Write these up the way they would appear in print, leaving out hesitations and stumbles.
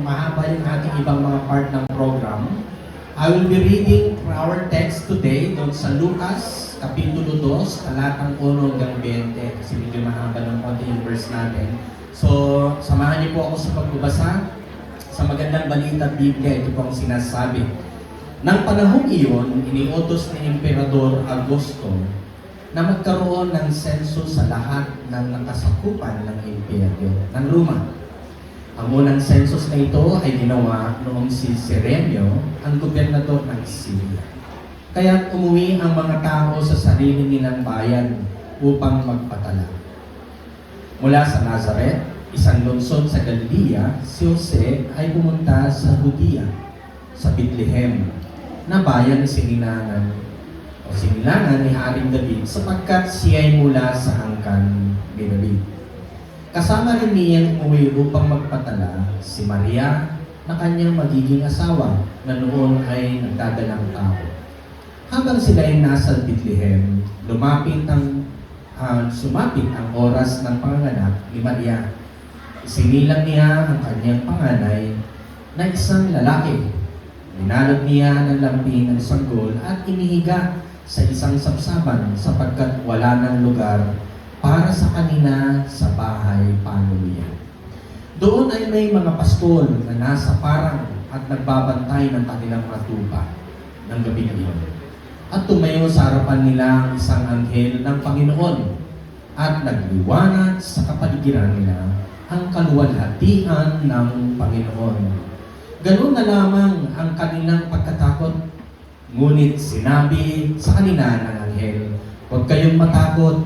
mahaba yung ating ibang mga part ng program. I will be reading our text today doon sa Lucas, Kapitulo 2, talatang 1 hanggang 20, kasi medyo mahaba ng konti yung verse natin. So, samahan niyo po ako sa pagbabasa sa magandang balita Biblia. Ito po ang sinasabi. Nang panahong iyon, iniutos ni Emperador Augusto na magkaroon ng sensus sa lahat ng nakasakupan ng imperyo ng Roma. Ang unang census na ito ay ginawa noong si Cirenio, ang gobernador ng Syria. Kaya umuwi ang mga tao sa sarili nilang bayan upang magpatala. Mula sa Nazareth, isang lungsod sa Galilea, si Jose ay pumunta sa Judea, sa Bethlehem, na bayan sinilangan ni Haring David, sapagkat siya ay mula sa angkan ni David. Kasama rin niyang umuwi upang magpatala si Maria na kanyang magiging asawa na noon ay nagdadalang tao. Habang sila ay nasa Bethlehem, sumapit ang oras ng panganganak ni Maria. Sinilang niya ang kanyang panganay na isang lalaki. Dinalog niya ng lampin ng sanggol at inihiga sa isang sapsapan sapagkat wala ng lugar para sa kanina sa bahay panulian. Doon ay may mga pastol na nasa parang at nagbabantay ng kanilang mga tupa ng gabi na iyon. At tumayo sa harapan nila ang isang anghel ng Panginoon at nagliwanag sa kapaligiran nila ang kaluwalhatian ng Panginoon. Ganun na lamang ang kanilang pagkatakot. Ngunit sinabi sa kanila ng anghel, "Huwag kayong matakot.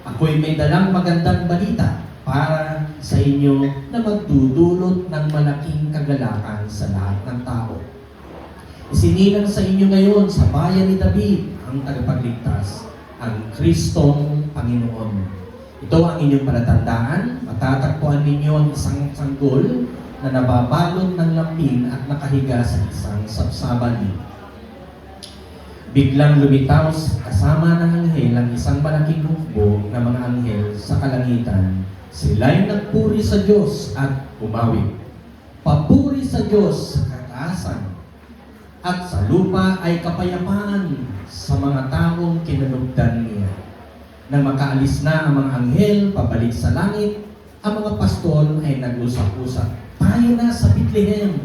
Ako'y may dalang magandang balita para sa inyo na magdudulot ng malaking kagalakan sa lahat ng tao. Isinilang sa inyo ngayon sa bayan ni David ang tagapagligtas, ang Kristong Panginoon. Ito ang inyong palatandaan. Matatagpuan ninyo ang isang sanggol na nababalot ng lampin at nakahiga sa isang sapsaban." Biglang lumitaw kasama ng anghel ang isang malaking hukbo ng mga anghel sa kalangitan. Sila'y nagpuri sa Diyos at umawit. Papuri sa Diyos sa kataasan, at sa lupa ay kapayapaan sa mga taong kinalugdan niya. Nang makaalis na ang mga anghel pabalik sa langit, ang mga pastol ay nag-usap-usap. Tayo na sa Bethlehem.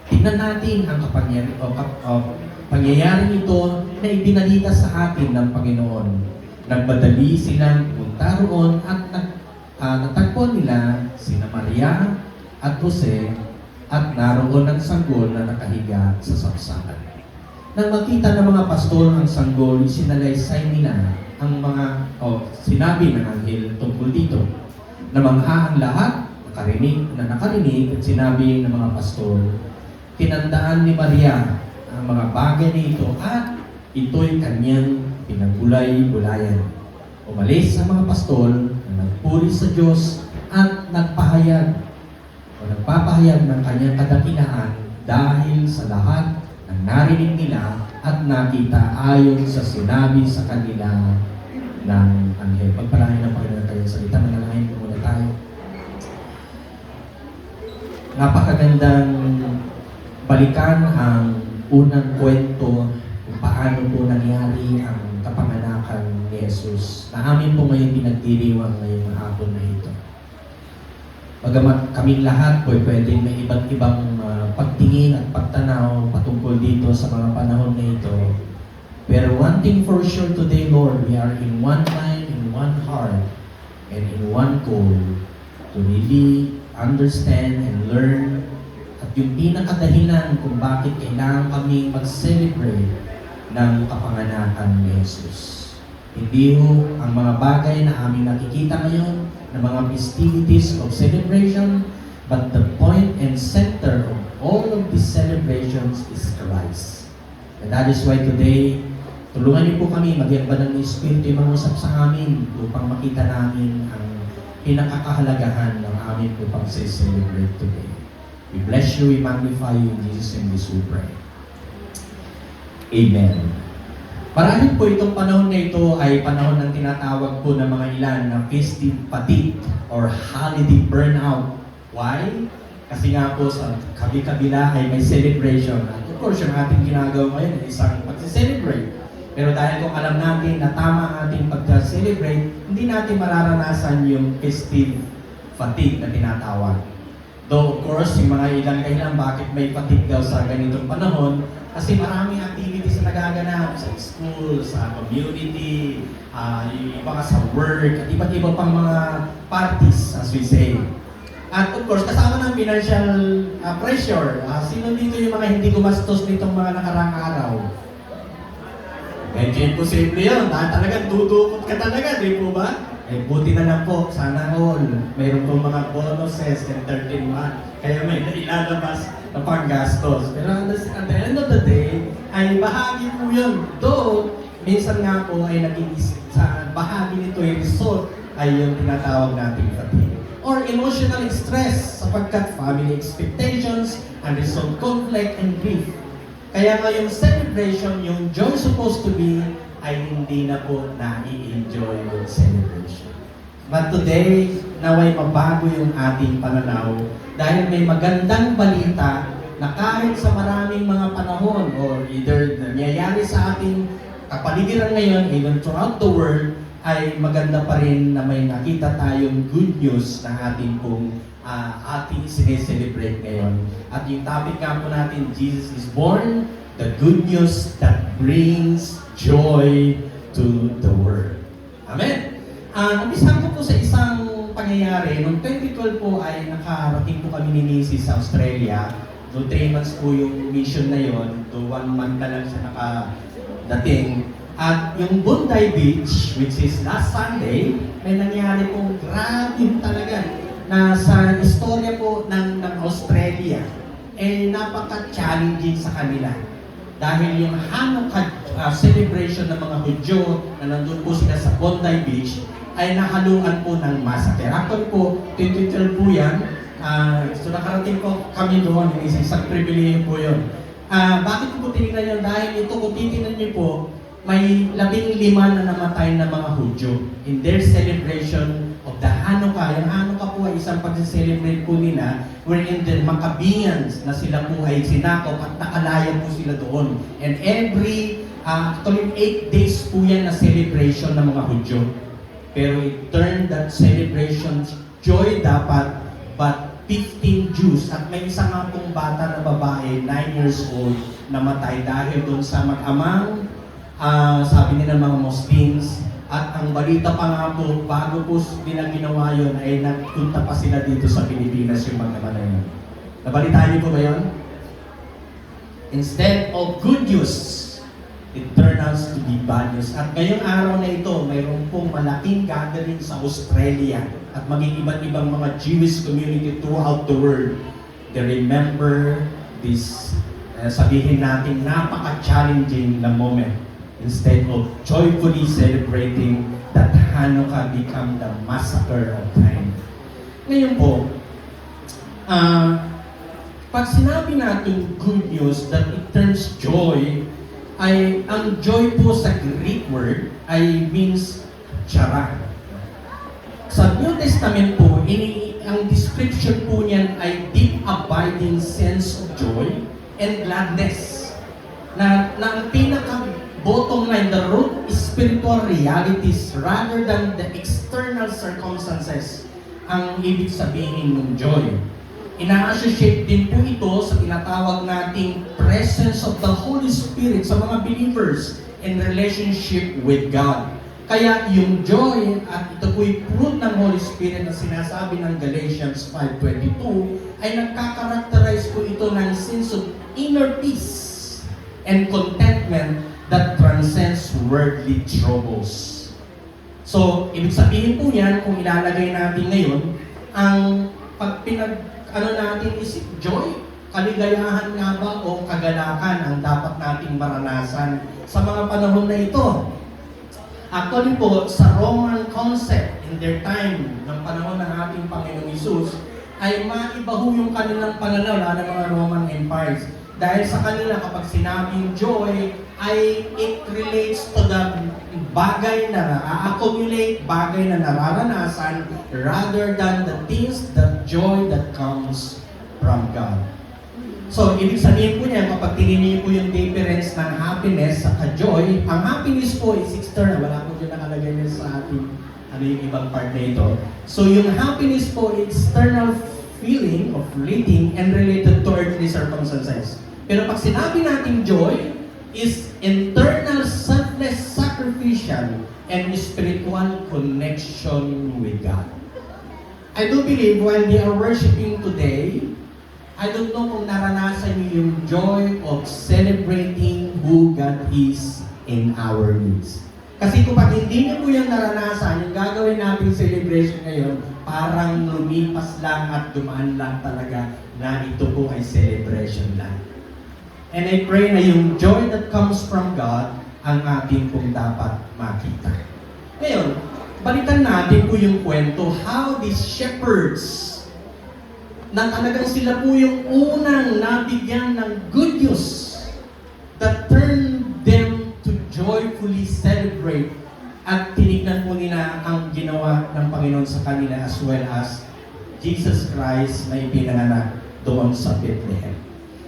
Tingnan natin ang pangyayaring ito na ibinalita sa atin ng Panginoon. Nagmadali silang punta roon at natagpuan nila sina Maria at Jose at naroon ang sanggol na nakahiga sa sapsapan. Nang makita ng mga pastol ang sanggol, sinalaysay nila ang sinabi ng anghel tungkol dito. Namangha ang lahat na nakarinig at sinabi ng mga pastol, tinandaan ni Maria ang mga bagay nito at ito'y kanyang pinaggulay-gulayan. Umalis ang mga pastol na nagpuri sa Diyos at nagpapahayag ng kanyang kadakilaan dahil sa lahat ng narinig nila at nakita ayon sa sinabi sa kanila ng anghel. Pagpalain ng Panginoon tayo sa salita, manalangin po muna tayo. Napakagandang balikan ang unang kwento kung paano po nangyari ang kapanganakan ni Jesus na amin po ngayon pinagdiriwang ngayong hapon na ito. Bagamat kaming lahat po pwede may iba't ibang pagtingin at pagtanaw patungkol dito sa mga panahon na ito. Pero one thing for sure today, Lord, we are in one mind, in one heart, and in one goal to really understand and learn at yung pinakadahilan kung bakit kailangan kami mag-celebrate ng kapanganakan ni Jesus. Hindi ho ang mga bagay na aming nakikita ngayon na mga festivities of celebration, but the point and center of all of these celebrations is Christ. And that is why today, tulungan niyo po kami, maging banal ng Espiritu yung mangusap sa amin upang makita namin ang pinakakahalagahan ng amin upang celebrate today. We bless you, we magnify you, in Jesus' name we pray. Amen. Marahil po itong panahon na ito ay panahon ng tinatawag po ng mga ilan na festive fatigue or holiday burnout. Why? Kasi nga po sa kabi-kabila ay may celebration. At of course, yung ating ginagawa ngayon ay isang pag-celebrate. Pero dahil kung alam natin na tama ang ating pag-celebrate, hindi natin mararanasan yung festive fatigue na tinatawag. Though of course, yung mga ilang dahilan bakit may fatigue daw sa ganitong panahon, kasi maraming activities na nagaganap sa school, sa community, yung iba sa work, at iba't iba pang mga parties, as we say. At of course, kasama ng financial pressure. Sino dito yung mga hindi gumastos nitong mga nakaraang araw? Medyo imposible yun. Talagang dudukot ka talaga, di po ba? Eh, buti na lang po, sana all. Mayroon po mga bonuses and 13 month. Kaya may nailalabas na panggastos. Pero at the end of the day, ay bahagi po yun. Though, minsan nga po ay naging sa bahagi nito yung result ay yung tinatawag nating fatigue. Or emotional stress sapagkat family expectations, unresolved conflict, and grief. Kaya nga yung celebration, yung joy supposed to be, ay hindi na po na-i-enjoy yung celebration. But today, naway mabago yung ating pananaw dahil may magandang balita na kahit sa maraming mga panahon or either nangyayari sa ating kapaligiran ngayon, even throughout the world, ay maganda pa rin na may nakita tayong good news na ating pong ating sineselebrate ngayon. At yung topic nga po natin, Jesus is born, the good news that brings joy to the world. Amen! Umpisahan ko po sa isang pangyayari. Noong 2012 po ay nakarating po kami ni Nisi sa Australia. Do 3 months po yung mission na yon. Do 1 month na lang siya nakadating. At yung Bondi Beach, which is last Sunday, may nangyari pong grabe talaga na sa istorya po ng Australia, eh napaka-challenging sa kanila. Dahil yung Hanukkah celebration ng mga Hudyo na nandun po sila sa Bondi Beach, ay nahaluan po ng massacre. Actually po, 2012 po yan. So nakarating po kami doon, isang privilege po yun. Bakit ko po tinignan yun? Dahil ito, kung titignan niyo po, may 15 na namatay na mga Hudyo in their celebration of the Hanukkah. Yung Hanukkah po ay isang pag-celebrate po nila wherein the Maccabeans na sila po ay sinakop at nakalaya po sila doon. And every, actually 8 days po yan na celebration ng mga Hudyo. Pero it turned that celebration joy dapat, but 15 Jews at may isa nga pong bata na babae, 9 years old, namatay dahil doon sa mag-amang sabi nila mga Muslims. At ang balita pa nga po, bago po nila ginawa yun, ay nagpunta pa sila dito sa Pilipinas yung mga na yun. Nabalitaan niyo po ba yun? Instead of good news, it turned out to be bad news. At ngayong araw na ito, mayroon pong malaking gathering sa Australia at maging iba't ibang mga Jewish community throughout the world. They remember this, sabihin natin, napaka-challenging na moment. Instead of joyfully celebrating that Hanukkah become the massacre of time. Ngayon po, pag sinabi natin good news that it turns joy, ay ang joy po sa Greek word ay means chara. Sa New Testament po, ang description po niyan ay deep abiding sense of joy and gladness. Na ang bottom line, the root is spiritual realities rather than the external circumstances ang ibig sabihin ng joy. Ina-associate din po ito sa tinatawag nating presence of the Holy Spirit sa mga believers in relationship with God. Kaya yung joy, at ito po'y fruit ng Holy Spirit na sinasabi ng Galatians 5:22, ay nagkakarakterize po ito ng sense of inner peace and contentment that transcends worldly troubles. So, ibig sabihin po yan, kung ilalagay natin ngayon, ang pag natin is joy, kaligayahan nga ba o kagalakan ang dapat nating maranasan sa mga panahon na ito. Actually po, sa Roman concept in their time, ng panahon ng ating Panginoong Hesus, ay maiba ho yung kanilang pananaw ng mga Roman empires. Dahil sa kanila, kapag sinabing joy, ay it relates to the bagay na na-accumulate, bagay na nararanasan, rather than the things, the joy that comes from God. So, ibig sabihin po niya, kapag tinignan po yung difference ng happiness sa joy, ang happiness po is external. Wala po dyan nakalagay niya sa ating yung ibang part na ito. So, yung happiness po, external feeling of leading and related to earthly circumstances. Pero pag sinabi natin joy, is internal, selfless, sacrificial, and spiritual connection with God. I do believe while we are worshiping today, I don't know kung naranasan niyo yung joy of celebrating who God is in our midst. Kasi kung pag hindi niyo po yung naranasan, yung gagawin nating celebration ngayon, parang lumipas lang at dumaan lang talaga na ito po ay celebration lang. And I pray na yung joy that comes from God ang ating pong dapat makita. Ngayon, balikan natin po yung kwento how these shepherds na talagang sila po yung unang nabigyan ng good news that turned them to joyfully celebrate at tinignan po nila ang ginawa ng Panginoon sa kanila as well as Jesus Christ na ipinanganak doon sa Bethlehem.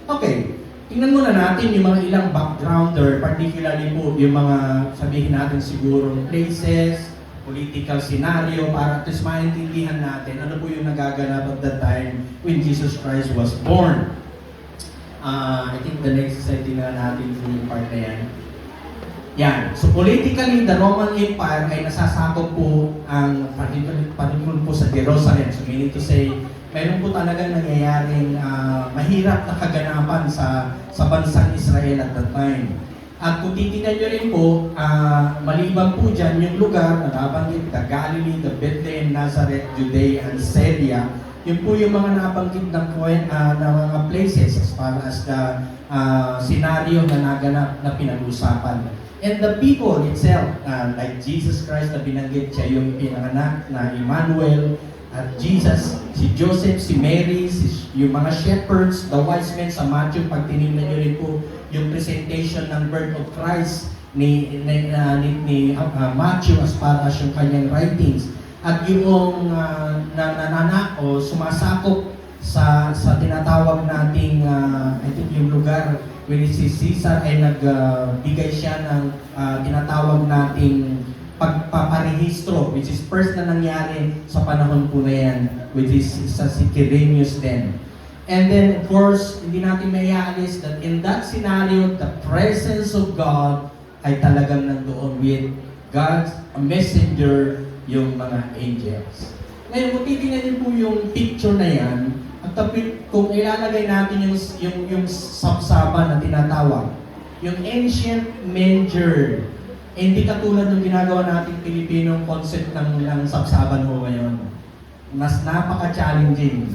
Okay, tingnan muna natin yung mga ilang backgrounder, particularly po yung mga sabihin natin siguro places, political scenario para at least maintindihan natin ano po yung nagaganap at that time when Jesus Christ was born. I think the next slide na natin yung part na yan. Yan. So politically, the Roman Empire ay nasasakop po ang particular po sa Jerusalem. So meaning to say, mayroon po talagang nangyayaring mahirap na kaganapan sa bansang Israel at that time. At kung titignan nyo rin po, maliban po dyan yung lugar na nabanggit, the Galilee, the Bethlehem, Nazareth, Judea, and Syria, yun po yung mga nabanggit na mga places as far as the scenario na naganap na pinag-usapan. And the people itself, like Jesus Christ na binanggit siya yung pinanganak na Emmanuel, at Jesus, si Joseph, si Mary, yung mga shepherds, the wise men sa Matthew, pag tinignan nyo rin po yung presentation ng birth of Christ ni Matthew as far as yung kanyang writings. At yung nananak o sumasakop sa tinatawag nating, I think yung lugar when si Caesar ay nagbigay siya ng tinatawag nating pagpaparehistro, which is first na nangyari sa panahon po na yan, which is sa si Quirinius then. And then, of course, hindi natin maialis that in that scenario, the presence of God ay talagang nandoon with God's messenger, yung mga angels. Ngayon, kung titingnan niyo po yung picture na yan, at kung ilalagay natin yung sapsaba na tinatawag, yung ancient manger, hindi katulad ng ginagawa nating Pilipinong concept ng sapsaban ho ngayon. Mas napaka-challenging.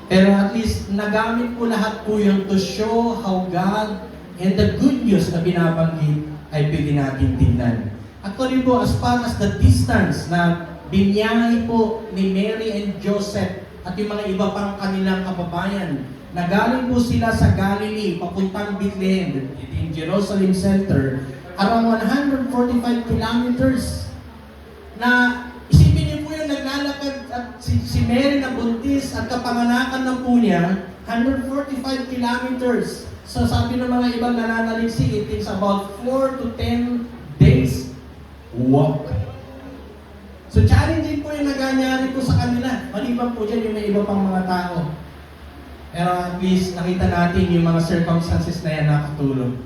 Pero at least nagamit po lahat po yung to show how God and the good news na binabanggit ay pwede natin tingnan. Actually po, as far as the distance na binyahe po ni Mary and Joseph at yung mga iba pang kanilang kababayan, nagaling po sila sa Galilee, papuntang Bethlehem, in Jerusalem Center, around 145 kilometers na isipin niyo po yung naglalakad at si Mary na buntis at kapanganakan na po niya 145 kilometers. So sabi ng mga ibang nananaliksik, it takes about 4 to 10 days walk. So challenging po yung nangyayari po sa kanila. Maliban po dyan yung may iba pang mga tao. Pero at least nakita natin yung mga circumstances na yan nakatulong.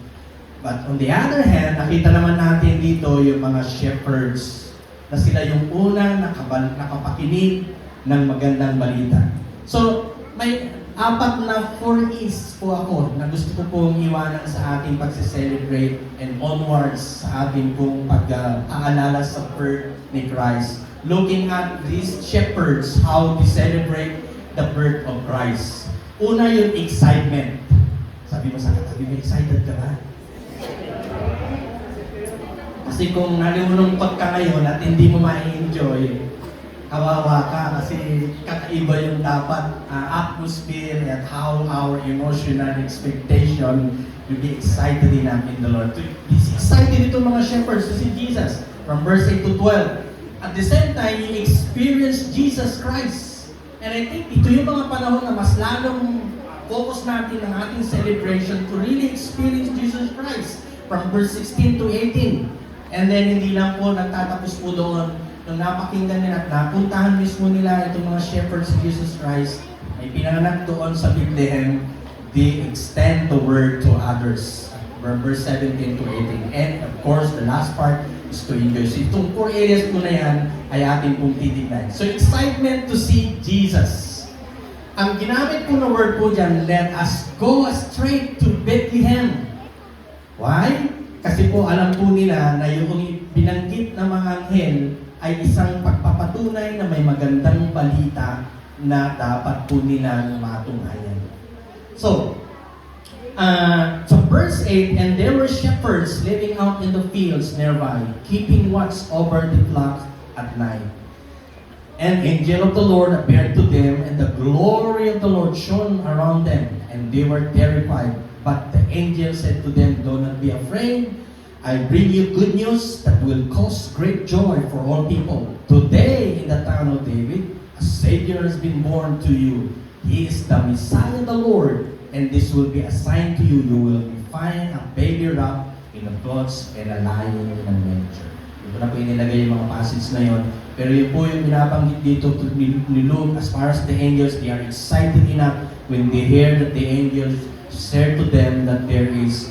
But on the other hand, nakita naman natin dito yung mga shepherds na sila yung unang nakapakinig ng magandang balita. So, may 4 na 4 E's po ako na gusto ko pong iwanan sa ating pagse-celebrate and onwards sa ating pong pag-aalala sa birth ni Christ. Looking at these shepherds, how they celebrate the birth of Christ. Una yung excitement. Sabi mo sa katabi mo, excited ka ba? Kasi kung nalulungkot ka ngayon at hindi mo ma-enjoy, kawawa ka kasi kakaiba yung dapat atmosphere at how our emotional expectation to be excited enough in the Lord. To be excited itong mga shepherds to see Jesus from verse 8 to 12. At the same time, you experience Jesus Christ. And I think ito yung mga panahon na mas lalong focus natin ang ating celebration to really experience Jesus Christ from verse 16 to 18. And then hindi lang po nagtatapos po doon. Nung napakinggan nila at napuntahan mismo nila itong mga shepherds of Jesus Christ, ay pinanganak doon sa Bethlehem, they extend the word to others. From verse 17 to 18. And of course, the last part is to enjoy. So itong 4 areas po na yan ay ating pong titignan. So excitement to see Jesus. Ang ginamit po na word po dyan, let us go straight to Bethlehem. Why? Kasi po alam po nila na yung binanggit na mga anghel ay isang pagpapatunay na may magandang balita na dapat po nilang matunghayan. So verse 8, and there were shepherds living out in the fields nearby, keeping watch over the flock at night. An angel of the Lord appeared to them, and the glory of the Lord shone around them, and they were terrified. But the angel said to them, do not be afraid. I bring you good news that will cause great joy for all people. Today, in the town of David, a Savior has been born to you. He is the Messiah, the Lord. And this will be a sign to you. You will find a baby wrapped in the cloths and a lion in a manger. Ito na po inilagay yung mga passage na yon. Pero yun po yung binabanggit dito ni Luke, as far as the angels, they are excited enough when they hear that the angels share to them that there is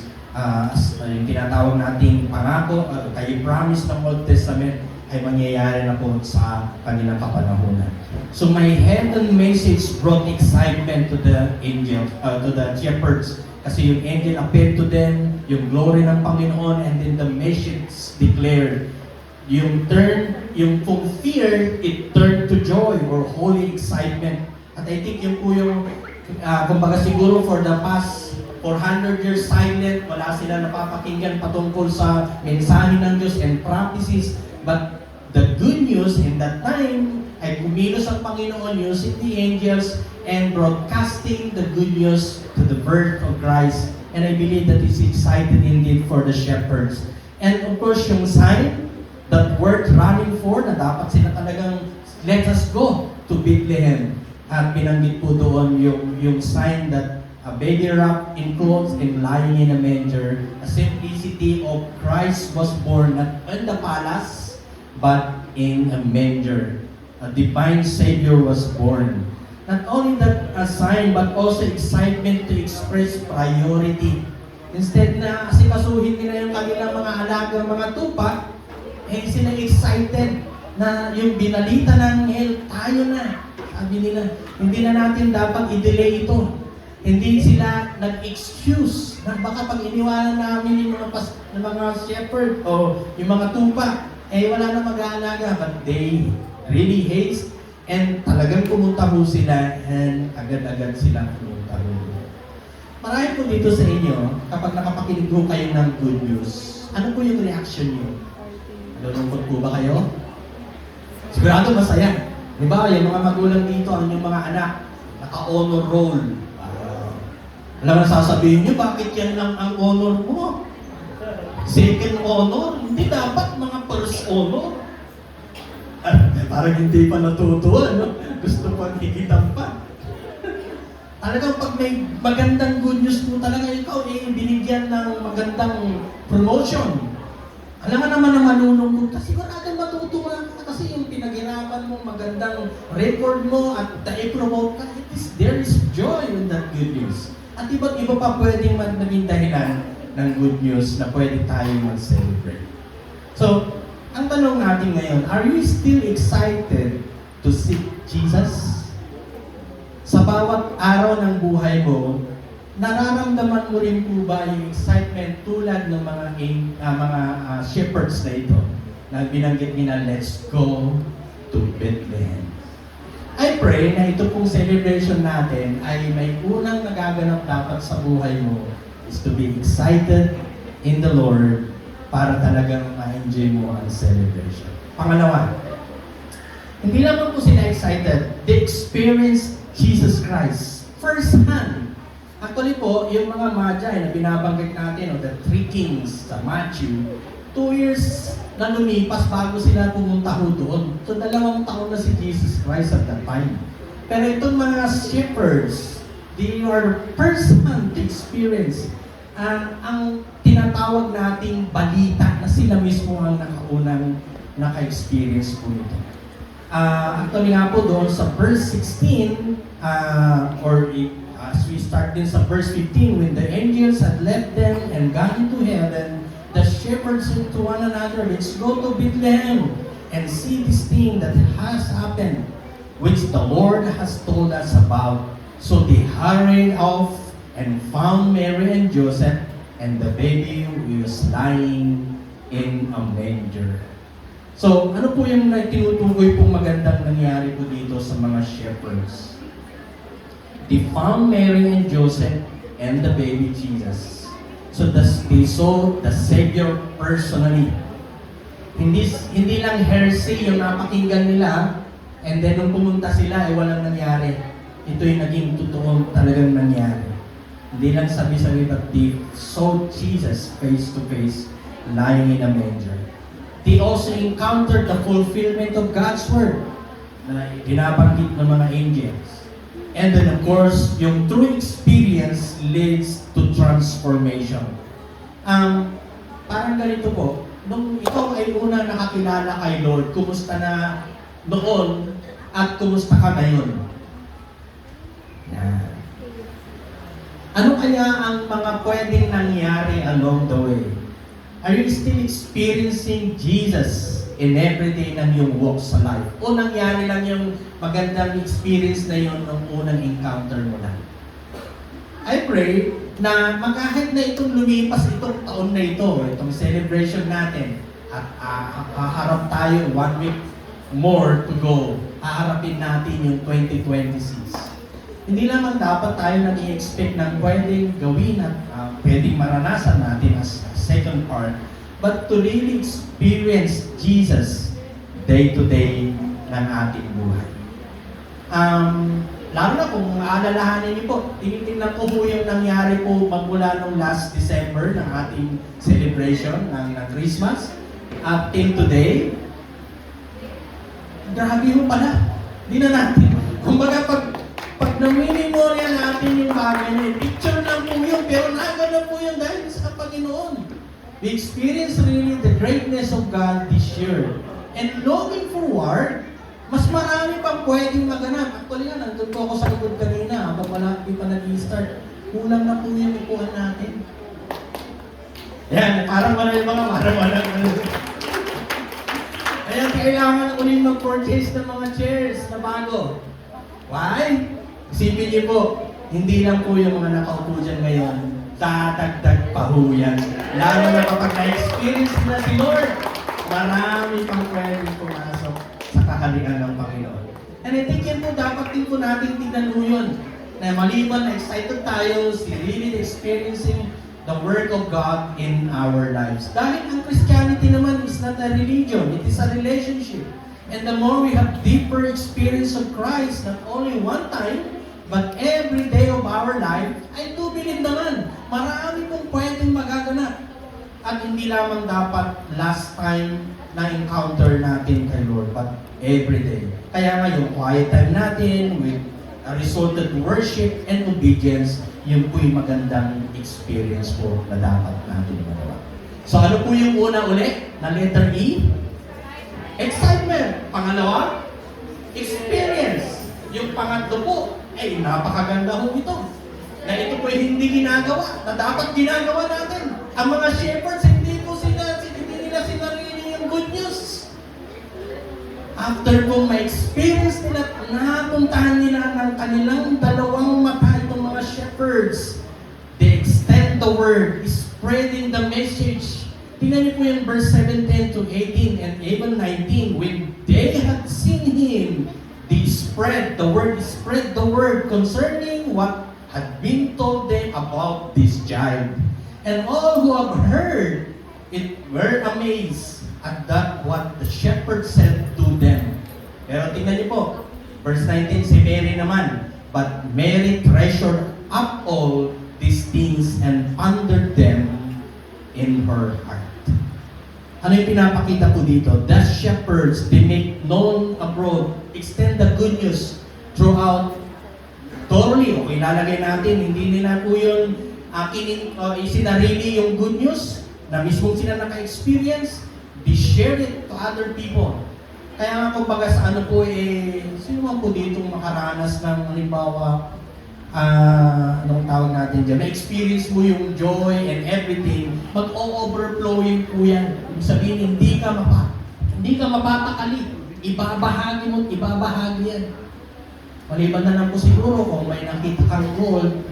yung tinatawag nating pangako, kayo promise ng Old Testament ay mangyayari na po sa kanilang kapanahunan. So my heaven message brought excitement to the angel, to the shepherds. Kasi yung angel appeared to them, yung glory ng Panginoon, and then the message declared. Yung from fear, it turned to joy or holy excitement. At I think yung po yung, kumbaga siguro for the past 400 years silent, wala sila napapakinggan patungkol sa mensahe ng Diyos and prophecies. But the good news in that time ay kumilos ang Panginoon using the angels and broadcasting the good news to the birth of Christ. And I believe that it's exciting indeed for the shepherds. And of course, yung sign that worth running for, na dapat sila talagang let us go to Bethlehem. At binanggit po doon yung sign that a baby wrapped in clothes and lying in a manger, a simplicity of Christ was born not in the palace, but in a manger. A divine Savior was born. Not only that a sign, but also excitement to express priority. Instead na asikasuhin nila yung kanilang mga alaga, mga tupa, eh sila excited na yung binalita ng anghel, tayo na. Sabi nila, hindi na natin dapat i-delay ito. Hindi sila nag-excuse na baka pag iniwanan namin yung mga shepherd o yung mga tupa, eh wala na mag-aalaga. But they really haste and talagang pumunta ho sila and agad-agad sila pumunta ho. Marami po dito sa inyo, kapag nakapakinig ho kayo ng good news, ano po yung reaction niyo? Nalulungkot po ba kayo? Sigurado masaya. Diba, yung mga magulang dito, ang yung mga anak, naka-honor roll. Alam mo, sasabihin nyo, bakit yan lang ang honor mo? Second honor? Hindi dapat mga first honor. Parang hindi pa natutuwa, no? Gusto pang higitan pa. Talagang pag may magandang good news mo talaga, ikaw binigyan ng magandang promotion. Alam mo naman na malulungkot ka, sigurado matutuwa ka kasi yung pinaghirapan mo, magandang record mo at na-promote ka, there is joy in that good news. At iba't iba pa pwedeng maging dahilan ng good news na pwede tayong mag-celebrate. So, ang tanong natin ngayon, are you still excited to see Jesus? Sa bawat araw ng buhay mo, nararamdaman mo rin po ba yung excitement tulad ng mga shepherds na ito na binanggit nila, let's go to Bethlehem. I pray na ito pong celebration natin ay may unang nagaganap dapat sa buhay mo is to be excited in the Lord para talagang ma-enjoy mo ang celebration. Pangalawa, hindi lamang po sila excited, they experience Jesus Christ first hand. Actually po, yung mga magi na binabanggit natin, the three kings sa Matthew, 2 years na lumipas bago sila pumunta ho doon. So 2 taon na si Jesus Christ at that time. Pero itong mga shepherds, They are first-hand experience. Ang tinatawag nating balita na sila mismo ang nakaunang naka-experience po nito. Actually nga po doon sa verse 16, as we start din sa verse 15, when the angels had left them and gone into heaven, the shepherds said to one another, let's go to Bethlehem and see this thing that has happened, which the Lord has told us about. So they hurried off and found Mary and Joseph, and the baby was lying in a manger. So, ano po yung tinutukoy pong magandang nangyari po dito sa mga shepherds? They found Mary and Joseph and the baby Jesus. So they saw the Savior personally. Hindi lang hearsay yung napakinggan nila, and then nung pumunta sila, walang nangyari. Ito yung naging totoong talagang nangyari. Hindi lang sabi-sabi, but they saw Jesus face to face, lying in a manger. They also encountered the fulfillment of God's Word na binabanggit ng mga angels. And then of course, yung true experience leads to transformation. Parang ganito po, nung ikaw ay una nakakilala kay Lord, kumusta na noon at kumusta ka ngayon? Yan. Ano kaya ang mga pwedeng nangyari along the way? Are you still experiencing Jesus in everyday ng iyong walk sa life? O nangyari lang yung magandang experience na yun nung unang encounter mo lang? I pray na kahit na itong lumipas itong taon na ito, itong celebration natin, at haharap tayo 1 week more to go, haharapin natin yung 2026. Hindi naman dapat tayo nag-i-expect ng pwedeng gawin at pwedeng maranasan natin as second part, but to really experience Jesus day-to-day ng ating buhay. Lalo na kung aalalahanin niyo po, tinitingnan ko po yung nangyari po magmula nung last December ng ating celebration ng Christmas up till today. Grabe ho pala. Hindi na natin. Kumbaga pag na-memorya natin yung bagay na yun, picture lang po yun, pero naganap po yun dahil sa Panginoon. We experience really the greatness of God this year. And looking forward, mas marami pang pwedeng maganap. Actually nga, nandun po ako sa likod kanina, habang malaki pa nag-i-start. Kulang na po yung upuan natin. Yan, parang wala yung mga marang-marang. Kaya kailangan ulit mag-purchase ng mga chairs na bago. Why? Isipin niyo po, hindi lang po yung mga nakaupo dyan ngayon, dadagdag pa ho yan. Lalo na kapag na-experience na si Lord, marami pang pwedeng pumasok sa kakalian ng Panginoon. And I think yan po, dapat din po natin tingnan ho yun. Na maliban na excited tayo, si really experiencing the work of God in our lives. Dahil ang Christianity naman is not a religion, it is a relationship. And the more we have deeper experience of Christ, not only one time, but every day of our life, I do believe naman, marami pong pwedeng magaganap. At hindi lamang dapat last time na encounter natin kay Lord, but every day. Kaya nga yung quiet time natin, with a resulted worship and obedience, yun po yung magandang experience po na dapat natin magawa. So ano po yung una ulit na letter E? Excitement. Pangalawa, experience. Yung pangatlo po, ay napakaganda ho ito. Na ito po hindi ginagawa, na dapat ginagawa natin. Ang mga shepherds, hindi nila sinarili yung good news. After po ma-experience nila, napuntahan nila ng kanilang dalawang mata itong mga shepherds. They extend the word, spreading the message. Tingnan niyo po yung verse 17 to 18 and even 19. When they had seen Him, they spread the word concerning what had been told them about this child. And all who have heard it were amazed at that what the shepherd said to them. Pero tingnan niyo po, verse 19, si Mary naman. But Mary treasured up all these things and pondered them in her heart. Ano yung pinapakita po dito? The shepherds, they make known abroad, extend the good news throughout thoroughly, o ilalagay natin, hindi nila po yun isinarili yung good news na mismo sila naka-experience, they shared it to other people. Kaya nga kumbaga sa ano po sino man po dito makaranas ng halimbawa, anong tawag natin dyan, na-experience mo yung joy and everything, mag-overflowing po yan. Ibig sabihin, hindi ka mapatakali. Ibabahagi yan. Maliban na lang po siguro kung may nakita kang gold,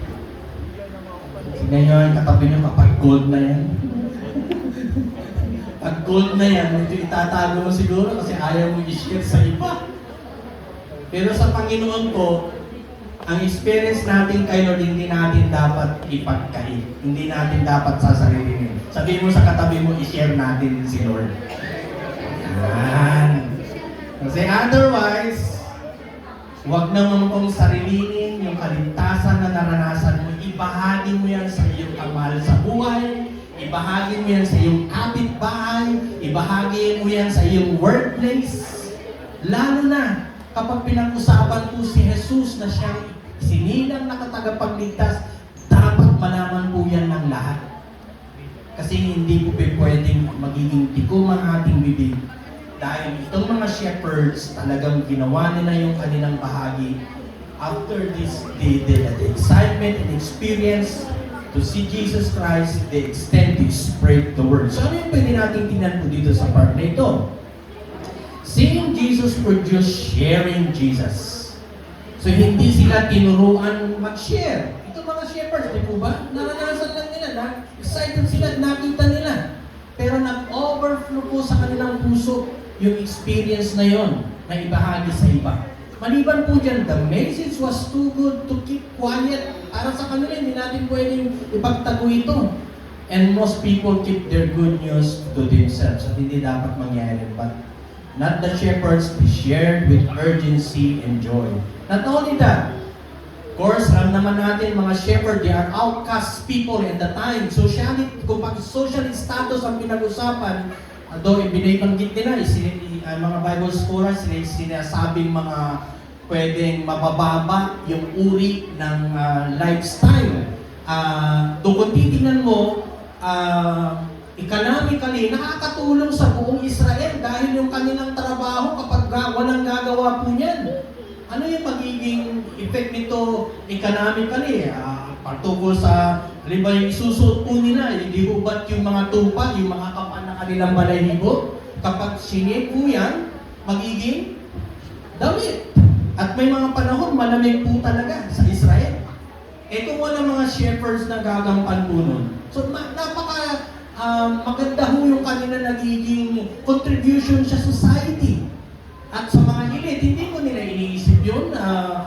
ngayon, katabi nyo kapag gold na yan. Pag gold na yan, medyo itatago mo siguro kasi ayaw mo i-share sa iba. Pero sa Panginoon ko, ang experience natin kay Lord, hindi natin dapat ipagkait. Hindi natin dapat sasarilinin. Sabihin mo sa katabi mo, i-share natin si Lord. Yan. Kasi otherwise, huwag naman kong sarilinin yung kaligtasan na naranasan mo. Ibahagi mo yan sa iyong kamahal sa buhay. Ibahagi mo yan sa iyong kapitbahay. Ibahagi mo yan sa iyong workplace. Lalo na kapag pinag-usapan po si Jesus na siyang sinilang na katagapagligtas, dapat malaman po yan ng lahat. Kasi hindi po pwedeng magiging tikom ang ating bibig. Dahil itong mga shepherds, talagang ginawa nila yung kanilang bahagi. After this, the excitement and experience to see Jesus Christ, they extend to spread the word. So ano yung pwede natin tingnan po dito sa part na ito? Seeing Jesus produce sharing Jesus. So hindi sila tinuruan mag-share. Ito mga shepherds, di po ba? Naranasan lang nila, excited sila, nakita nila. Pero nag-overflow po sa kanilang puso yung experience na yon na ibahagi sa iba. Maliban po dyan, the message was too good to keep quiet. Para sa kanila, hindi natin pwedeng ipagtago ito. And most people keep their good news to themselves. At hindi dapat mangyari. But not the shepherds, they shared with urgency and joy. Not only that, of course, alam naman natin mga shepherd, they are outcast people at the time. Socially, kung social status ang pinag-usapan, although binibanggit nila, mga Bible scholars, sinasabing mga pwedeng mabababa yung uri ng lifestyle. Kung titingnan mo, economically, nakakatulong sa buong Israel dahil yung kanilang trabaho kapag walang gagawa po niyan. Ano yung magiging effect nito economically? Patungkol sa, halimbawa yung isusuot po nila, hindi po ba't yung mga tupa, yung mga kapan na kanilang balahibo, kapag sinip po yan, magiging damit. At may mga panahon, malamig po talaga sa Israel. Kung walang mga shepherds na gagampan po nun. So, maganda ho yung kanila nagiging contribution sa society. At sa mga elite, hindi ko nila iniisip yun,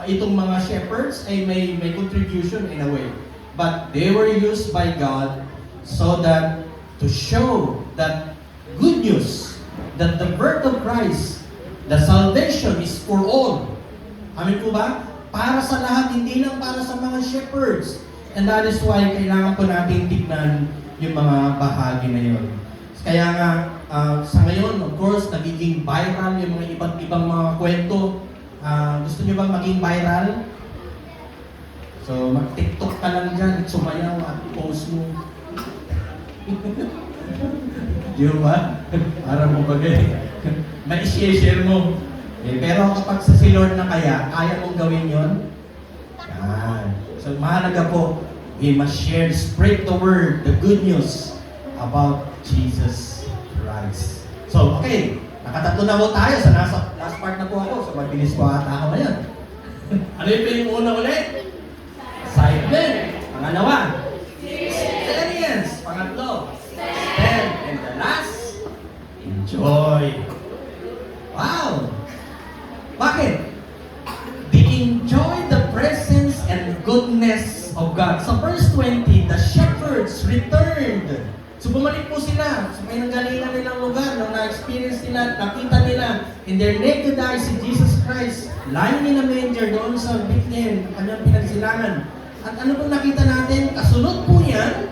itong mga shepherds ay may contribution in a way. But they were used by God so that to show that good news, that the birth of Christ, the salvation is for all. Amin po ba? Para sa lahat, hindi lang para sa mga shepherds. And that is why kailangan po natin tignan yung mga bahagi na yun. Kaya nga, sa ngayon, of course, nagiging viral yung mga iba't ibang mga kwento. Gusto nyo bang maging viral? So, mag-TikTok ka lang dyan, sumayaw at post mo. Di ba? Para mo bagay. Ma-share mo. Pero kapag sa si Lord na kaya mong gawin yon. Yan. So, mahalaga po, we must share, spread the word, the good news about Jesus Christ. So, okay. Nakatatlo na po tayo sa last part na po ako. So, mabilis po ata ako ngayon. Ano yung una ulit? Excitement. Pangalawa. Experience. Pangatlo. Stand. And the last, enjoy. Wow! Bakit? They enjoy the presence and goodness of God. Sa verse 20, the shepherds returned. So bumalik po sila sa may nanggalingan nilang lugar nung na-experience nila, nakita nila in their naked eyes si Jesus Christ lying in a manger doon sa Bethlehem, kanyang pinagsilangan. At ano pong nakita natin? Kasunod po yan,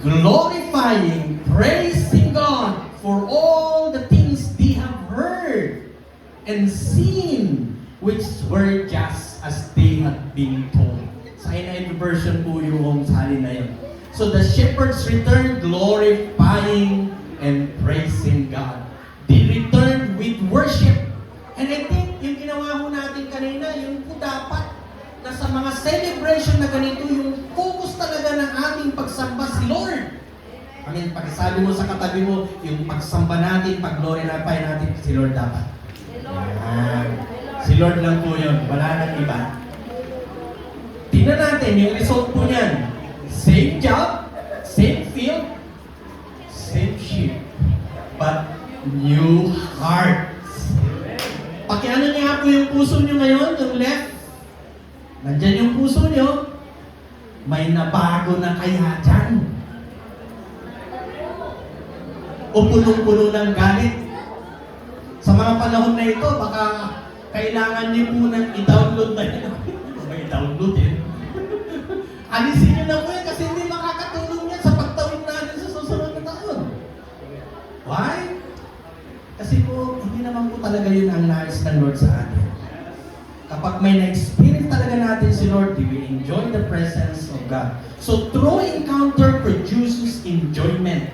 glorifying, praising God for all the things they have heard and seen, which were just as they had been So the shepherds returned glorifying and praising God. They returned with worship. And I think yung ginawa ho natin kanina, yung po dapat na sa mga celebration na ganito, yung focus talaga ng ating pagsamba si Lord. I mean, pagsabi mo sa katabi mo, yung pagsamba natin, pag-glorify natin, si Lord dapat. Yan. Si Lord lang po yun. Wala nang iba. Tingnan natin yung result po niyan. Same job, same field, same sheep, but new hearts. Pakiano niya po yung puso niyo ngayon, yung left. Nandyan yung puso niyo. May nabago na kaya dyan. O punong-puno ng galit. Sa mga panahon na ito, baka kailangan niyo po nang i-download na yun. May download eh. Alisin niyo na po yan kasi hindi makakatulong yan sa pagtawid natin sa susunod na taon. Why? Kasi po, hindi naman po talaga yun ang nais ng Lord sa atin. Kapag may na-experience talaga natin si Lord, we enjoy the presence of God. So, true encounter produces enjoyment.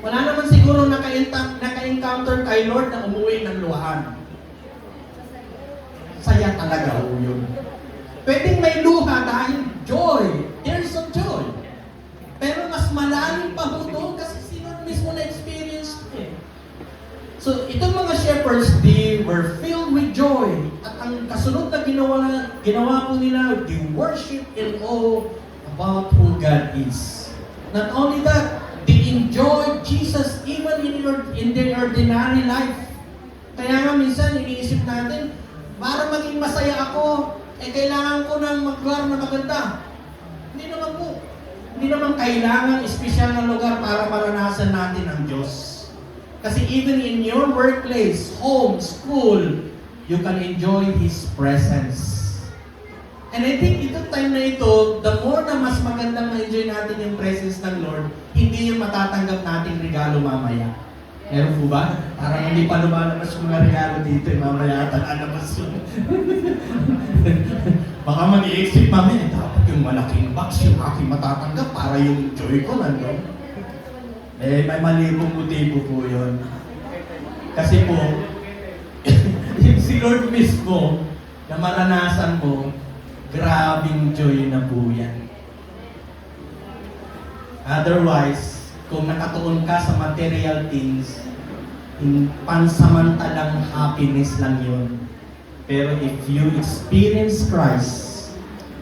Wala naman siguro naka-encounter kay Lord na umuwi ng luhaan. Saya talaga ho yun. Pwedeng may luha dahil joy. There's some joy. Pero mas malalim pa ho doon kasi si Lord mismo na-experience eh. So, itong mga shepherds, they were filled with joy. At ang kasunod na ginawa po nila, they worship in awe about who God is. Not only that, they enjoy Jesus even in their ordinary life. Kaya nga minsan, iniisip natin, para maging masaya ako, kailangan ko ng lugar na maganda. Hindi naman po. Hindi naman kailangan espesyal na lugar para maranasan natin ang Diyos. Kasi even in your workplace, home, school, you can enjoy His presence. And I think itong time na ito, the more na mas magandang ma-enjoy natin yung presence ng Lord, hindi yung matatanggap nating regalo mamaya. Meron po ba? Parang hindi pa lumalabas yung mga regalo dito, mamaya ata alabas yun. Baka mag-i-exit mamaya, dapat yung malaking box yung aking matatanggap para yung joy ko nandun. May malibong motibo po yun. Kasi po, yung si Lord mismo, na maranasan mo, grabing joy na po yan. Otherwise, kung nakatuon ka sa material things, pansamantalang happiness lang yun. Pero if you experience Christ,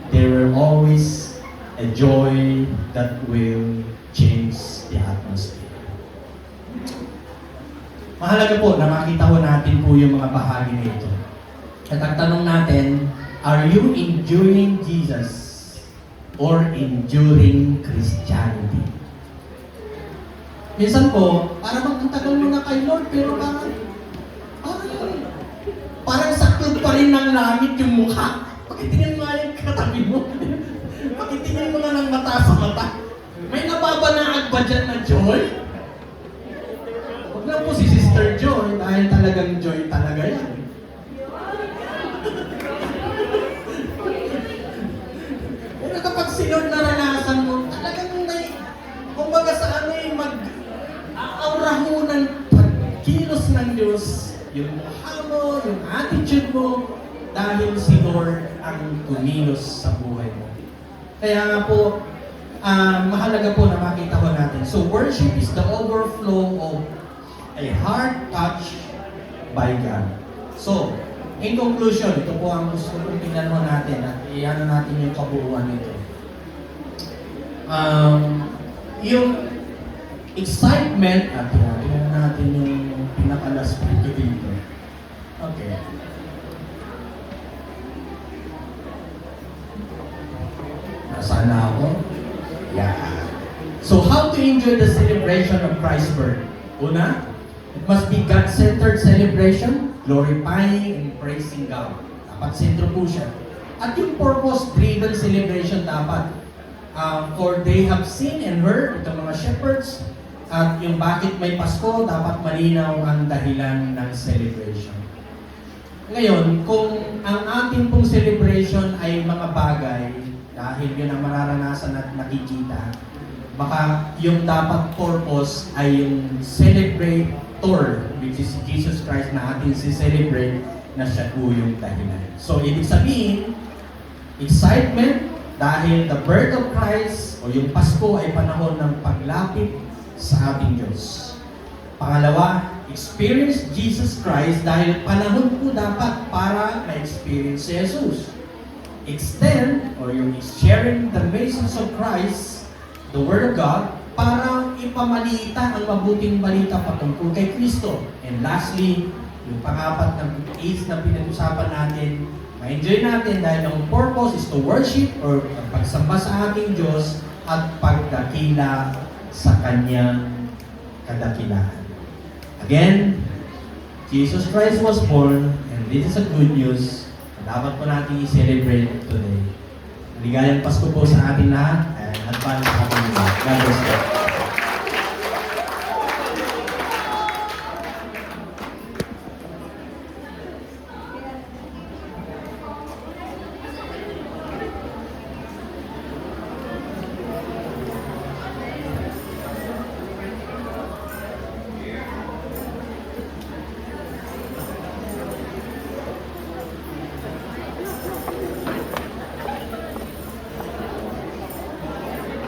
there will always a joy that will change the atmosphere. Mahalaga po na makita ho natin po yung mga bahagi nito. At ang tanong natin, are you enjoying Jesus or enduring Christianity? Minsan po, parang magtagal mo na kay Lord, pero parang saklog pa rin ng langit yung mukha. Pakitingin mo nga yung katabi mo. Pakitingin mo nga ng mata sa mata. May nababanaag ba dyan na joy? Huwag lang po si Sister Joy, dahil talagang joy talaga yan. Pero kapag si Lord naranasan mo, talagang may, kumbaga sa ano yung mag-auraho ng pagkilos ng Diyos, yung mukha mo, yung attitude mo, dahil si Lord ang kumilos sa buhay mo. Kaya nga po, mahalaga po na makita ko natin. So worship is the overflow of a heart touched by God. So, in conclusion, ito po ang gusto kong tingnan mo natin at iano natin yung kabuuan nito. Yung excitement, at tingnan natin yung pinakalas dito. Okay. Nasaan na ako? Yeah. So, how to enjoy the celebration of Christ's birth? Una, it must be God-centered celebration, glorifying and praising God. Dapat sentro po siya. At yung purpose-driven celebration dapat, for they have seen and heard, itong mga shepherds, at yung bakit may Pasko, dapat malinaw ang dahilan ng celebration. Ngayon, kung ang ating pong celebration ay mga bagay, dahil yun ang mararanasan at nakikita, baka yung dapat purpose ay yung celebrator, which is Jesus Christ na ating si-celebrate na siya po yung dahilan. So, ibig sabihin, excitement dahil the birth of Christ o yung Pasko ay panahon ng paglapit sa ating Diyos. Pangalawa, experience Jesus Christ dahil panahon po dapat para ma-experience si Jesus. Extend or yung sharing the message of Christ, the Word of God, para ipamalita ang mabuting balita patungkol kay Kristo. And lastly, yung pangapat na is na pinag-usapan natin, ma-enjoy natin dahil ang purpose is to worship or pagsamba sa ating Diyos at pagdakila sa Kanyang kadakilaan. Again, Jesus Christ was born and this is a good news na dapat po natin i-celebrate today. Maligayang Pasko po sa ating lahat and advance sa ating lahat. God bless you.